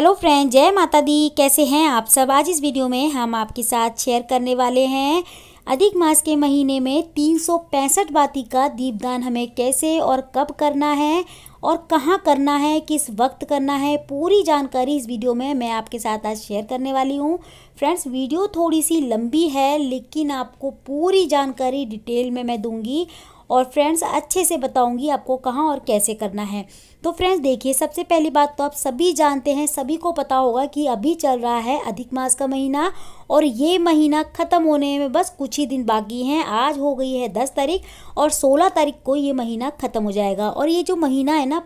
Hello friend, जय माता दी। कैसे हैं आप सब। आज इस वीडियो में हम आपके साथ शेयर करने वाले हैं अधिक मास के महीने में 365 बाती का दीपदान हमें कैसे और कब करना है और कहाँ करना है, किस वक्त करना है। पूरी जानकारी इस वीडियो में मैं आपके साथ आज शेयर करने वाली हूँ। फ्रेंड्स, वीडियो थोड़ी सी लंबी है लेकिन आपको पूरी जानकारी डिटेल में मैं दूंगी और फ्रेंड्स अच्छे से बताऊंगी आपको कहाँ और कैसे करना है। तो फ्रेंड्स देखिए, सबसे पहली बात तो आप सभी जानते हैं, सभी को पता होगा कि अभी चल रहा है अधिक मास का महीना और ये महीना ख़त्म होने में बस कुछ ही दिन बाकी हैं। आज हो गई है 10 तारीख और 16 तारीख को ये महीना ख़त्म हो जाएगा। और ये जो महीना है ना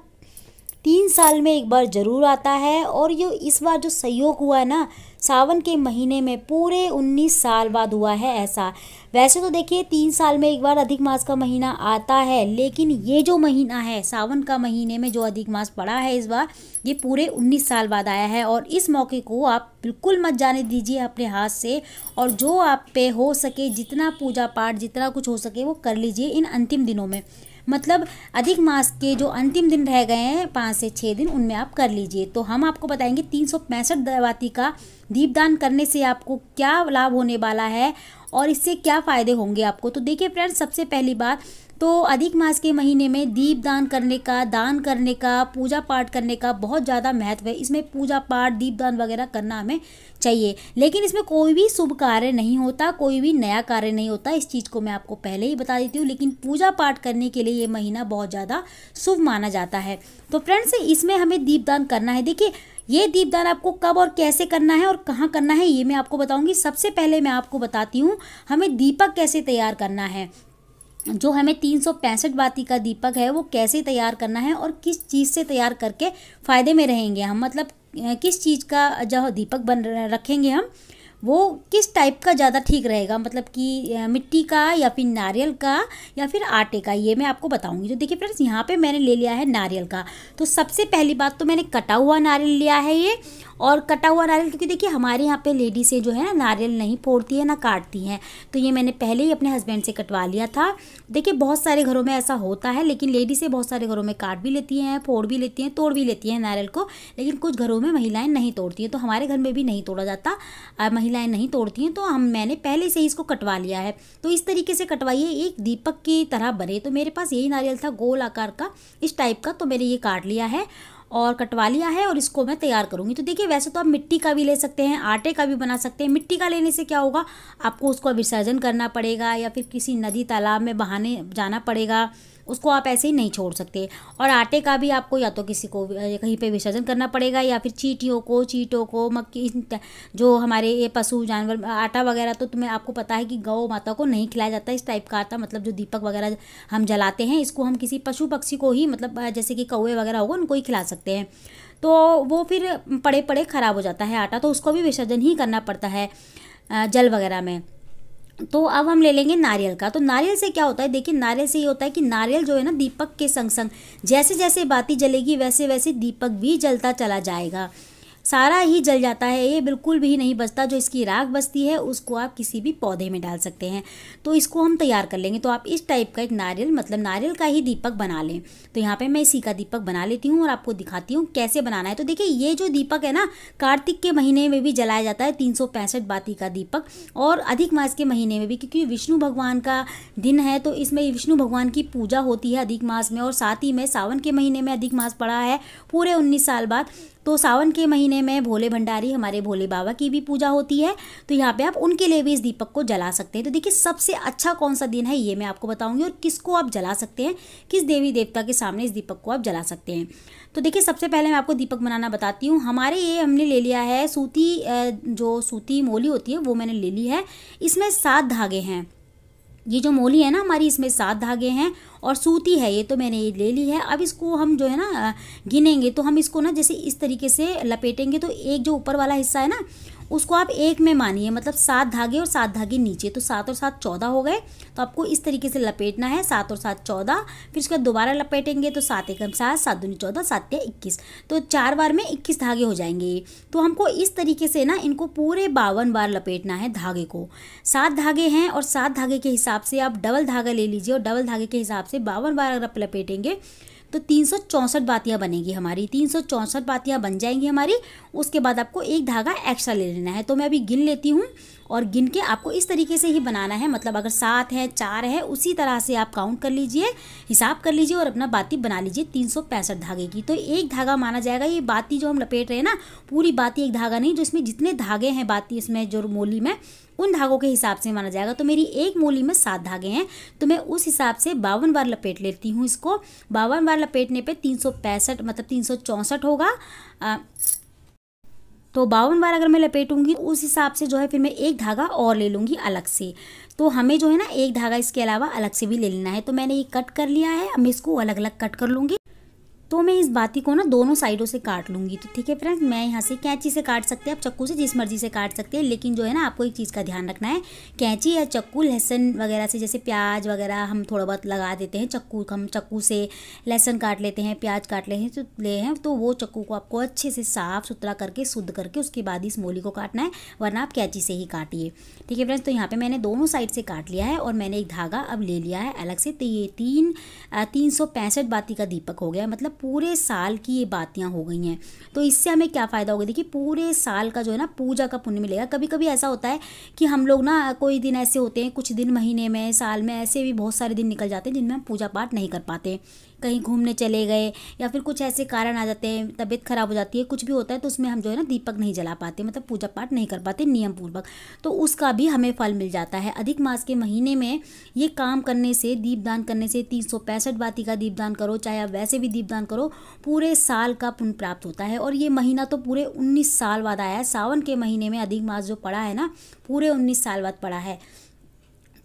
3 साल में एक बार ज़रूर आता है और ये इस बार जो संयोग हुआ है ना सावन के महीने में पूरे 19 साल बाद हुआ है ऐसा। वैसे तो देखिए 3 साल में एक बार अधिक मास का महीना आता है, लेकिन ये जो महीना है सावन का महीने में जो अधिक मास पड़ा है इस बार, ये पूरे 19 साल बाद आया है। और इस मौके को आप बिल्कुल मत जाने दीजिए अपने हाथ से और जो आप पे हो सके जितना पूजा पाठ जितना कुछ हो सके वो कर लीजिए इन अंतिम दिनों में। मतलब अधिक मास के जो अंतिम दिन रह गए हैं 5 से 6 दिन, उनमें आप कर लीजिए। तो हम आपको बताएंगे 365 बाती का दीपदान करने से आपको क्या लाभ होने वाला है और इससे क्या फ़ायदे होंगे आपको। तो देखिए फ्रेंड्स, सबसे पहली बात तो अधिक मास के महीने में दीप दान करने का, दान करने का, पूजा पाठ करने का बहुत ज़्यादा महत्व है। इसमें पूजा पाठ दीप दान वगैरह करना हमें चाहिए, लेकिन इसमें कोई भी शुभ कार्य नहीं होता, कोई भी नया कार्य नहीं होता। इस चीज़ को मैं आपको पहले ही बता देती हूँ। लेकिन पूजा पाठ करने के लिए ये महीना बहुत ज़्यादा शुभ माना जाता है। तो फ्रेंड्स, इसमें हमें दीपदान करना है। देखिए, ये दीपदान आपको कब और कैसे करना है और कहाँ करना है ये मैं आपको बताऊंगी। सबसे पहले मैं आपको बताती हूँ हमें दीपक कैसे तैयार करना है। जो हमें 365 बाती का दीपक है वो कैसे तैयार करना है और किस चीज़ से तैयार करके फ़ायदे में रहेंगे हम। मतलब किस चीज़ का जो दीपक बन रखेंगे हम, वो किस टाइप का ज़्यादा ठीक रहेगा। मतलब कि मिट्टी का या फिर नारियल का या फिर आटे का, ये मैं आपको बताऊंगी। तो देखिए फ्रेंड्स, यहाँ पे मैंने ले लिया है नारियल का। तो सबसे पहली बात तो मैंने कटा हुआ नारियल लिया है ये। और कटा हुआ नारियल, क्योंकि देखिए हमारे यहाँ पे लेडीज़ें जो है ना नारियल नहीं फोड़ती है ना काटती हैं, तो ये मैंने पहले ही अपने हस्बैंड से कटवा लिया था। देखिए बहुत सारे घरों में ऐसा होता है, लेकिन लेडीज़ें बहुत सारे घरों में काट भी लेती हैं, फोड़ भी लेती हैं, तोड़ भी लेती हैं नारियल को। लेकिन कुछ घरों में महिलाएं नहीं तोड़ती हैं, तो हमारे घर में भी नहीं तोड़ा जाता, महिलाएं नहीं तोड़ती हैं। तो मैंने पहले से ही इसको कटवा लिया है। तो इस तरीके से कटवाइए एक दीपक की तरह बने। तो मेरे पास यही नारियल था गोल आकार का, इस टाइप का। तो मैंने ये काट लिया है और कटवा लिया है और इसको मैं तैयार करूँगी। तो देखिए, वैसे तो आप मिट्टी का भी ले सकते हैं, आटे का भी बना सकते हैं। मिट्टी का लेने से क्या होगा, आपको उसको विसर्जन करना पड़ेगा या फिर किसी नदी तालाब में बहाने जाना पड़ेगा, उसको आप ऐसे ही नहीं छोड़ सकते। और आटे का भी आपको या तो किसी को कहीं पे विसर्जन करना पड़ेगा या फिर चींटों को मक्की, जो हमारे ये पशु जानवर आटा वगैरह, तो तुम्हें आपको पता है कि गौ माता को नहीं खिलाया जाता इस टाइप का आटा। मतलब जो दीपक वगैरह हम जलाते हैं इसको हम किसी पशु पक्षी को ही, मतलब जैसे कि कौवे वगैरह होगा उनको ही खिला सकते हैं। तो वो फिर पड़े पड़े ख़राब हो जाता है आटा, तो उसको भी विसर्जन ही करना पड़ता है जल वगैरह में। तो अब हम ले लेंगे नारियल का। तो नारियल से क्या होता है, देखिए नारियल से ये होता है कि नारियल जो है ना दीपक के संग संग जैसे जैसे बाती जलेगी वैसे वैसे दीपक भी जलता चला जाएगा, सारा ही जल जाता है। ये बिल्कुल भी नहीं बचता। जो इसकी राख बचती है उसको आप किसी भी पौधे में डाल सकते हैं। तो इसको हम तैयार कर लेंगे। तो आप इस टाइप का एक नारियल, मतलब नारियल का ही दीपक बना लें। तो यहाँ पे मैं इसी का दीपक बना लेती हूँ और आपको दिखाती हूँ कैसे बनाना है। तो देखिए, ये जो दीपक है ना कार्तिक के महीने में भी जलाया जाता है 365 बाती का दीपक, और अधिक मास के महीने में भी, क्योंकि विष्णु भगवान का दिन है तो इसमें विष्णु भगवान की पूजा होती है अधिक मास में। और साथ ही में सावन के महीने में अधिक मास पड़ा है पूरे 19 साल बाद, तो सावन के महीने में भोले भंडारी हमारे भोले बाबा की भी पूजा होती है। तो यहाँ पे आप उनके लिए भी इस दीपक को जला सकते हैं। तो देखिए, सबसे अच्छा कौन सा दिन है ये मैं आपको बताऊंगी और किसको आप जला सकते हैं, किस देवी देवता के सामने इस दीपक को आप जला सकते हैं। तो देखिए, सबसे पहले मैं आपको दीपक बनाना बताती हूँ। हमारे ये हमने ले लिया है जो सूती मोली होती है वो मैंने ले ली है। इसमें 7 धागे हैं। ये जो मोली है ना हमारी, इसमें 7 धागे हैं और सूती है ये, तो मैंने ये ले ली है। अब इसको हम जो है ना गिनेंगे, तो हम इसको ना जैसे इस तरीके से लपेटेंगे। तो एक जो ऊपर वाला हिस्सा है ना उसको आप एक में मानिए, मतलब 7 धागे और 7 धागे नीचे, तो 7 और 7 14 हो गए। तो आपको इस तरीके से लपेटना है, 7 और 7 14। फिर उसके बाद दोबारा लपेटेंगे तो 7 एकम 7, 7 दूनी 14, 7 या 21। तो 4 बार में 21 धागे हो जाएंगे। तो हमको इस तरीके से ना इनको पूरे 52 बार लपेटना है धागे को। 7 धागे हैं और 7 धागे के हिसाब से आप डबल धागा ले लीजिए और डबल धागे के हिसाब से 52 बार अगर आप लपेटेंगे तो 364 बातियाँ बनेगी हमारी। 364 बातियाँ बन जाएंगी हमारी। उसके बाद आपको एक धागा एक्स्ट्रा ले लेना है। तो मैं अभी गिन लेती हूँ और गिन के आपको इस तरीके से ही बनाना है, मतलब अगर 7 है 4 है उसी तरह से आप काउंट कर लीजिए, हिसाब कर लीजिए और अपना बाती बना लीजिए 365 धागे की। तो एक धागा माना जाएगा। ये बाती जो हम लपेट रहे हैं ना, पूरी बाती एक धागा नहीं, जो इसमें जितने धागे हैं बाती इसमें जो मोली में, उन धागों के हिसाब से माना जाएगा। तो मेरी एक मोली में 7 धागे हैं, तो मैं उस हिसाब से 52 बार लपेट लेती हूँ इसको। 52 बार लपेटने पे 365 मतलब 364 होगा। तो 52 बार अगर मैं लपेटूंगी उस हिसाब से जो है फिर मैं एक धागा और ले लूँगी अलग से। तो हमें जो है ना एक धागा इसके अलावा अलग से भी ले लेना है। तो मैंने ये कट कर लिया है, अब मैं इसको अलग अलग कट कर लूँगी। तो मैं इस बाती को ना दोनों साइडों से काट लूँगी। तो ठीक है फ्रेंड्स, मैं यहाँ से कैंची से काट सकते हैं, आप चक्कू से जिस मर्जी से काट सकते हैं, लेकिन जो है ना आपको एक चीज़ का ध्यान रखना है, कैंची या चक्कू लहसुन वगैरह से, जैसे प्याज वगैरह हम थोड़ा बहुत लगा देते हैं, हम चक्कू से लहसुन काट लेते हैं, प्याज काट ले हैं तो वो चक्कू को आपको अच्छे से साफ़ सुथरा करके शुद्ध करके उसके बाद इस मोली को काटना है, वरना आप कैंची से ही काटिए। ठीक है फ्रेंड्स, तो यहाँ पर मैंने दोनों साइड से काट लिया है और मैंने एक धागा अब ले लिया है अलग से। तो ये 365 बाती का दीपक हो गया, मतलब पूरे साल की ये बातियाँ हो गई हैं। तो इससे हमें क्या फ़ायदा होगा, देखिए पूरे साल का जो है ना पूजा का पुण्य मिलेगा। कभी कभी ऐसा होता है कि हम लोग ना कोई दिन ऐसे होते हैं, कुछ दिन महीने में साल में ऐसे भी बहुत सारे दिन निकल जाते हैं जिनमें हम पूजा पाठ नहीं कर पाते, कहीं घूमने चले गए या फिर कुछ ऐसे कारण आ जाते हैं, तबीयत खराब हो जाती है, कुछ भी होता है, तो उसमें हम जो है ना दीपक नहीं जला पाते, मतलब पूजा पाठ नहीं कर पाते नियम पूर्वक। तो उसका भी हमें फल मिल जाता है। अधिक मास के महीने में ये काम करने से, दीपदान करने से, 365 बाती का दीपदान करो चाहे आप वैसे भी दीपदान करो, पूरे साल का पुण्य प्राप्त होता है। और ये महीना तो पूरे 19 साल बाद आया है। सावन के महीने में अधिक मास जो पड़ा है ना, पूरे 19 साल बाद पड़ा है।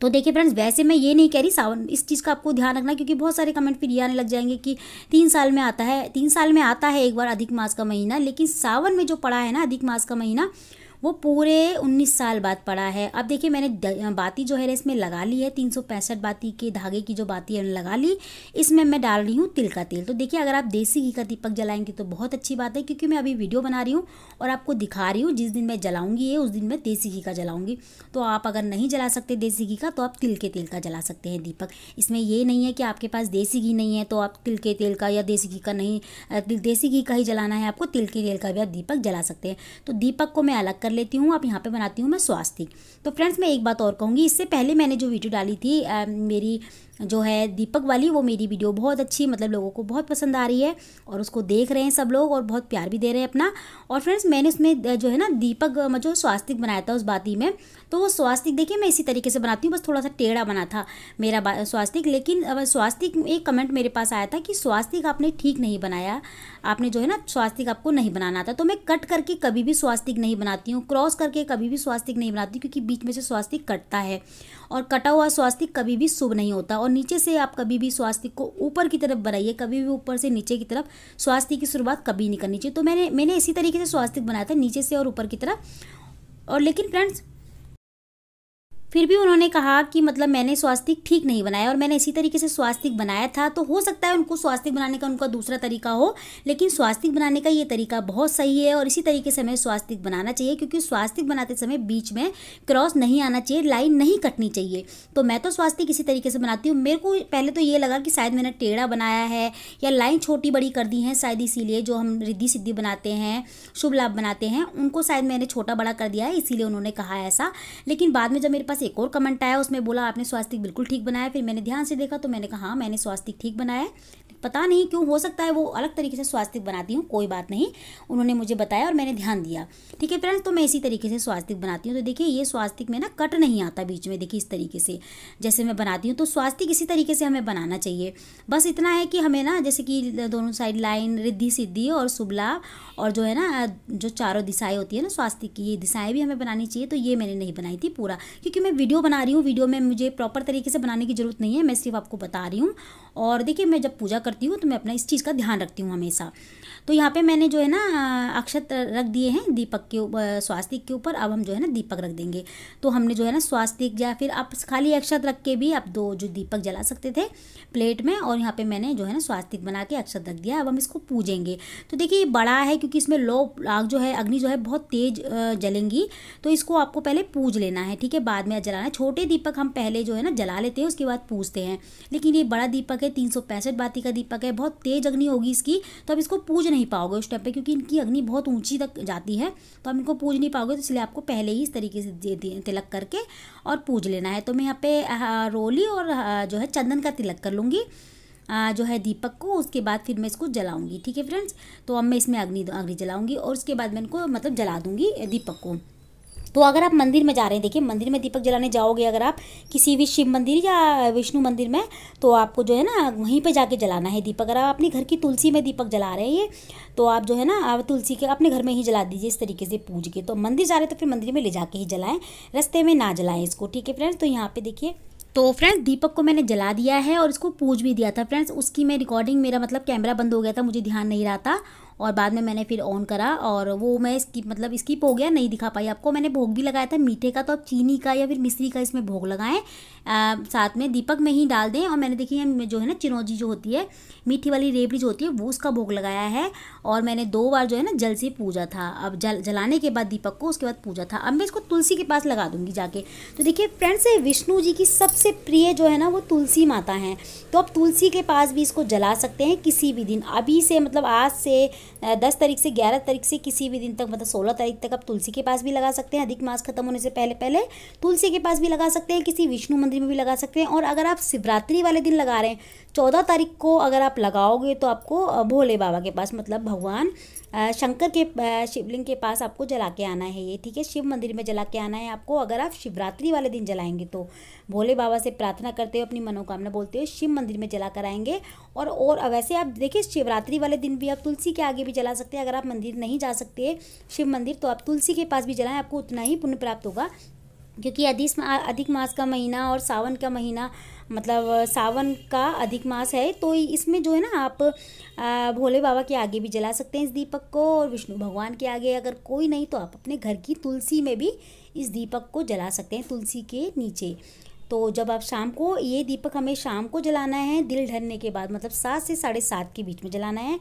तो देखिए फ्रेंड्स, वैसे मैं ये नहीं कह रही सावन, इस चीज़ का आपको ध्यान रखना, क्योंकि बहुत सारे कमेंट फिर ये आने लग जाएंगे कि 3 साल में आता है, 3 साल में आता है एक बार अधिक मास का महीना, लेकिन सावन में जो पड़ा है ना अधिक मास का महीना, वो पूरे 19 साल बाद पड़ा है। अब देखिए मैंने बाती जो है इसमें लगा ली है, 365 बाती के धागे की जो बाती है लगा ली। इसमें मैं डाल रही हूँ तिल का तेल। तो देखिए अगर आप देसी घी का दीपक जलाएंगे तो बहुत अच्छी बात है, क्योंकि मैं अभी वीडियो बना रही हूँ और आपको दिखा रही हूँ, जिस दिन मैं जलाऊंगी ये उस दिन मैं देसी घी का जलाऊंगी। तो आप अगर नहीं जला सकते देसी घी का तो आप तिल के तेल का जला सकते हैं दीपक। इसमें ये नहीं है कि आपके पास देसी घी नहीं है तो आप तिल के तेल का या देसी घी का नहीं, देसी घी का ही जलाना है आपको, तिल के तेल का भी आप दीपक जला सकते हैं। तो दीपक को मैं अलग कर लेती हूँ। अब यहाँ पे बनाती हूँ मैं स्वास्तिक। तो फ्रेंड्स मैं एक बात और कहूँगी, इससे पहले मैंने जो वीडियो डाली थी मेरी जो है दीपक वाली, वो मेरी वीडियो बहुत अच्छी, मतलब लोगों को बहुत पसंद आ रही है और उसको देख रहे हैं सब लोग और बहुत प्यार भी दे रहे हैं अपना। और फ्रेंड्स मैंने उसमें जो है ना दीपक जो स्वास्तिक बनाया था उस बाती में, तो वो स्वास्तिक देखिए मैं इसी तरीके से बनाती हूँ, बस थोड़ा सा टेढ़ा बना था मेरा स्वास्तिक। लेकिन अब स्वास्तिक एक कमेंट मेरे पास आया था कि स्वास्तिक आपने ठीक नहीं बनाया, आपने जो है ना स्वास्तिक आपको नहीं बनाना था। तो मैं कट करके कभी भी स्वास्तिक नहीं बनाती हूँ, क्रॉस करके कभी भी स्वास्तिक नहीं बनाती, क्योंकि बीच में से स्वास्तिक कटता है और कटा हुआ स्वास्तिक कभी भी शुभ नहीं होता। और नीचे से आप कभी भी स्वास्तिक को ऊपर की तरफ बनाइए, कभी भी ऊपर से नीचे की तरफ स्वास्तिक की शुरुआत कभी नहीं करनी चाहिए। तो मैंने इसी तरीके से स्वास्तिक बनाया था, नीचे से और ऊपर की तरफ। और लेकिन फ्रेंड्स फिर भी उन्होंने कहा कि मतलब मैंने स्वास्तिक ठीक नहीं बनाया और मैंने इसी तरीके से स्वास्तिक बनाया था। तो हो सकता है उनको स्वास्तिक बनाने का उनका दूसरा तरीका हो, लेकिन स्वास्तिक बनाने का ये तरीका बहुत सही है और इसी तरीके से हमें स्वास्तिक बनाना चाहिए, क्योंकि स्वास्तिक बनाते समय बीच में क्रॉस नहीं आना चाहिए, लाइन नहीं कटनी चाहिए। तो मैं तो स्वास्तिक इसी तरीके से बनाती हूँ। मेरे को पहले तो ये लगा कि शायद मैंने टेढ़ा बनाया है या लाइन छोटी बड़ी कर दी है शायद, इसीलिए जो हम रिद्धि सिद्धि बनाते हैं, शुभ लाभ बनाते हैं, उनको शायद मैंने छोटा बड़ा कर दिया है, इसीलिए उन्होंने कहा ऐसा। लेकिन बाद में जब मेरे पास एक और कमेंट आया, उसमें बोला आपने स्वास्तिक बिल्कुल ठीक बनाया। फिर मैंने ध्यान से देखा तो मैंने कहा हाँ मैंने स्वास्तिक ठीक बनाया है। पता नहीं क्यों, हो सकता है वो अलग तरीके से स्वास्तिक बनाती हूँ, कोई बात नहीं, उन्होंने मुझे बताया और मैंने ध्यान दिया। ठीक है फ्रेंड्स, तो मैं इसी तरीके से स्वास्तिक बनाती हूँ। तो देखिए ये स्वास्तिक में ना कट नहीं आता बीच में, देखिए इस तरीके से जैसे मैं बनाती हूँ। तो स्वास्तिक इसी तरीके से हमें बनाना चाहिए। बस इतना है कि हमें ना जैसे कि दोनों साइड लाइन, रिद्धि सिद्धि और शुभ लाभ, और जो है ना जो चारों दिशाएं होती है ना स्वास्तिक की, ये दिशाएं भी हमें बनानी चाहिए। तो ये मैंने नहीं बनाई थी पूरा, क्योंकि मैं वीडियो बना रही हूँ, वीडियो में मुझे प्रॉपर तरीके से बनाने की ज़रूरत नहीं है, मैं सिर्फ आपको बता रही हूँ। और देखिए मैं जब पूजा करती हूँ तो मैं अपना इस चीज़ का ध्यान रखती हूँ हमेशा। तो यहाँ पे मैंने जो है ना अक्षत रख दिए हैं दीपक के ऊपर, स्वास्तिक के ऊपर। अब हम जो है ना दीपक रख देंगे। तो हमने जो है ना स्वास्तिक, या फिर आप खाली अक्षत रख के भी आप 2 जो दीपक जला सकते थे प्लेट में, और यहाँ पे मैंने जो है ना स्वास्तिक बना के अक्षत रख दिया। अब हम इसको पूजेंगे। तो देखिए ये बड़ा है क्योंकि इसमें लो आग जो है, अग्नि जो है बहुत तेज जलेंगी, तो इसको आपको पहले पूज लेना है। ठीक है, बाद में जलाना है। छोटे दीपक हम पहले जो है ना जला लेते हैं, उसके बाद पूजते हैं। लेकिन ये बड़ा दीपक है, 365 बाती का दीपक है, बहुत तेज अग्नि होगी इसकी, तो आप इसको पूज नहीं पाओगे उस टाइम पे, क्योंकि इनकी अग्नि बहुत ऊंची तक जाती है, तो आप इनको पूज नहीं पाओगे। तो इसलिए आपको पहले ही इस तरीके से तिलक करके और पूज लेना है। तो मैं यहाँ पे रोली और जो है चंदन का तिलक कर लूँगी जो है दीपक को। उसके बाद फिर मैं इसको जलाऊंगी। ठीक है फ्रेंड्स, तो अब मैं इसमें अग्नि जलाऊंगी और उसके बाद मैं इनको मतलब जला दूंगी दीपक को। तो अगर आप मंदिर में जा रहे हैं, देखिए मंदिर में दीपक जलाने जाओगे अगर आप किसी भी शिव मंदिर या विष्णु मंदिर में, तो आपको जो है ना वहीं पे जाके जलाना है दीपक। अगर आप अपने घर की तुलसी में दीपक जला रहे हैं तो आप जो है ना आप तुलसी के अपने घर में ही जला दीजिए इस तरीके से पूज के। तो मंदिर जा रहे हैं तो फिर मंदिर में ले जाके ही जलाएं, रास्ते में ना जलाएं इसको। ठीक है फ्रेंड्स, तो यहाँ पे देखिए, तो फ्रेंड्स दीपक को मैंने जला दिया है और इसको पूज भी दिया था फ्रेंड्स। उसकी मैं रिकॉर्डिंग, मेरा मतलब कैमरा बंद हो गया था, मुझे ध्यान नहीं रहा था, और बाद में मैंने फिर ऑन करा और वो मैं स्किप हो गया, नहीं दिखा पाई आपको। मैंने भोग भी लगाया था मीठे का, तो आप चीनी का या फिर मिश्री का इसमें भोग लगाएं, साथ में दीपक में ही डाल दें। और मैंने देखिए जो है ना चिरौंजी जो होती है, मीठी वाली रेवड़ी जो होती है, वो उसका भोग लगाया है। और मैंने 2 बार जो है ना जल से पूजा था। अब जलाने के बाद दीपक को, उसके बाद पूजा था। अब मैं इसको तुलसी के पास लगा दूंगी जाके। तो देखिए फ्रेंड्स, विष्णु जी की सबसे प्रिय जो है ना वो तुलसी माता हैं, तो आप तुलसी के पास भी इसको जला सकते हैं किसी भी दिन। अभी से मतलब आज से 10 तारीख से 11 तारीख से किसी भी दिन तक, मतलब 16 तारीख तक आप तुलसी के पास भी लगा सकते हैं। अधिक मास खत्म होने से पहले पहले तुलसी के पास भी लगा सकते हैं, किसी विष्णु मंदिर में भी लगा सकते हैं। और अगर आप शिवरात्रि वाले दिन लगा रहे हैं, 14 तारीख को अगर आप लगाओगे, तो आपको भोले बाबा के पास, मतलब भगवान शंकर के शिवलिंग के पास आपको जला के आना है ये। ठीक है, शिव मंदिर में जला के आना है आपको। अगर आप शिवरात्रि वाले दिन जलाएंगे तो भोले बाबा से प्रार्थना करते हो, अपनी मनोकामना बोलते हो, शिव मंदिर में जला कर आएंगे। और वैसे आप देखिए शिवरात्रि वाले दिन भी आप तुलसी के आगे भी जला सकते हैं। अगर आप मंदिर नहीं जा सकते शिव मंदिर, तो आप तुलसी के पास भी जलाएं, आपको उतना ही पुण्य प्राप्त होगा। क्योंकि अधिक मास का महीना और सावन का महीना, मतलब सावन का अधिक मास है, तो इसमें जो है ना आप भोले बाबा के आगे भी जला सकते हैं इस दीपक को। और विष्णु भगवान के आगे अगर कोई नहीं, तो आप अपने घर की तुलसी में भी इस दीपक को जला सकते हैं, तुलसी के नीचे। तो जब आप शाम को, ये दीपक हमें शाम को जलाना है, दिल ढलने के बाद, मतलब 7 से 7:30 के बीच में जलाना है।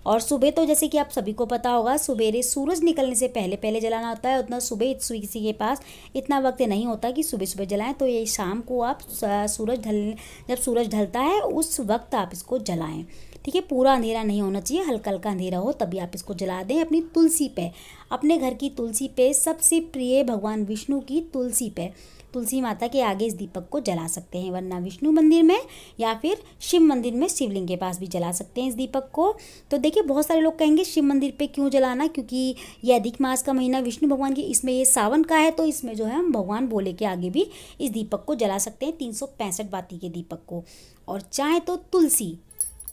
और सुबह तो जैसे कि आप सभी को पता होगा, सवेरे सूरज निकलने से पहले पहले जलाना होता है। उतना सुबह किसी के पास इतना वक्त नहीं होता कि सुबह सुबह जलाएं, तो ये शाम को आप जब सूरज ढलता है उस वक्त आप इसको जलाएं। ठीक है, पूरा अंधेरा नहीं होना चाहिए, हल्का हल्का अंधेरा हो तभी आप इसको जला दें अपनी तुलसी पे, अपने घर की तुलसी पे, सबसे प्रिय भगवान विष्णु की तुलसी पे, तुलसी माता के आगे इस दीपक को जला सकते हैं। वरना विष्णु मंदिर में या फिर शिव मंदिर में शिवलिंग के पास भी जला सकते हैं इस दीपक को। तो देखिए बहुत सारे लोग कहेंगे शिव मंदिर पे क्यों जलाना, क्योंकि ये अधिक मास का महीना विष्णु भगवान की, इसमें ये सावन का है, तो इसमें जो है हम भगवान भोले के आगे भी इस दीपक को जला सकते हैं, 365 बाती के दीपक को। और चाहे तो तुलसी,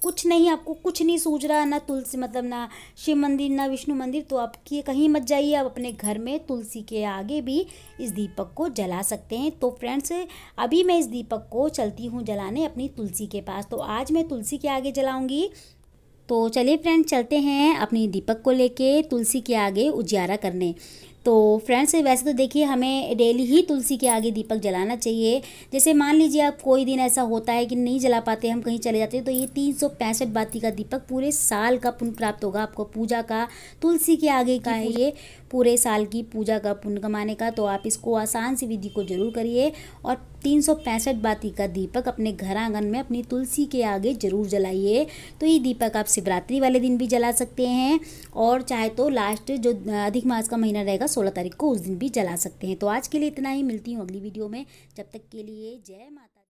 कुछ नहीं, आपको कुछ नहीं सूझ रहा, ना तुलसी मतलब ना शिव मंदिर ना विष्णु मंदिर, तो आप कहीं मत जाइए, आप अपने घर में तुलसी के आगे भी इस दीपक को जला सकते हैं। तो फ्रेंड्स, अभी मैं इस दीपक को चलती हूँ जलाने अपनी तुलसी के पास। तो आज मैं तुलसी के आगे जलाऊंगी। तो चलिए फ्रेंड्स, चलते हैं अपनी दीपक को लेके तुलसी के आगे उजियारा करने। तो फ्रेंड्स, वैसे तो देखिए हमें डेली ही तुलसी के आगे दीपक जलाना चाहिए। जैसे मान लीजिए आप कोई दिन ऐसा होता है कि नहीं जला पाते, हम कहीं चले जाते हैं, तो ये 365 बाती का दीपक पूरे साल का पुण्य प्राप्त होगा आपको पूजा का। तुलसी के आगे का है ये पूरे साल की पूजा का पुण्य कमाने का। तो आप इसको आसान सी विधि को जरूर करिए और 365 बाती का दीपक अपने घर आंगन में अपनी तुलसी के आगे जरूर जलाइए। तो ये दीपक आप शिवरात्रि वाले दिन भी जला सकते हैं, और चाहे तो लास्ट जो अधिक मास का महीना रहेगा 16 तारीख को, उस दिन भी जला सकते हैं। तो आज के लिए इतना ही, मिलती हूँ अगली वीडियो में। जब तक के लिए जय माता।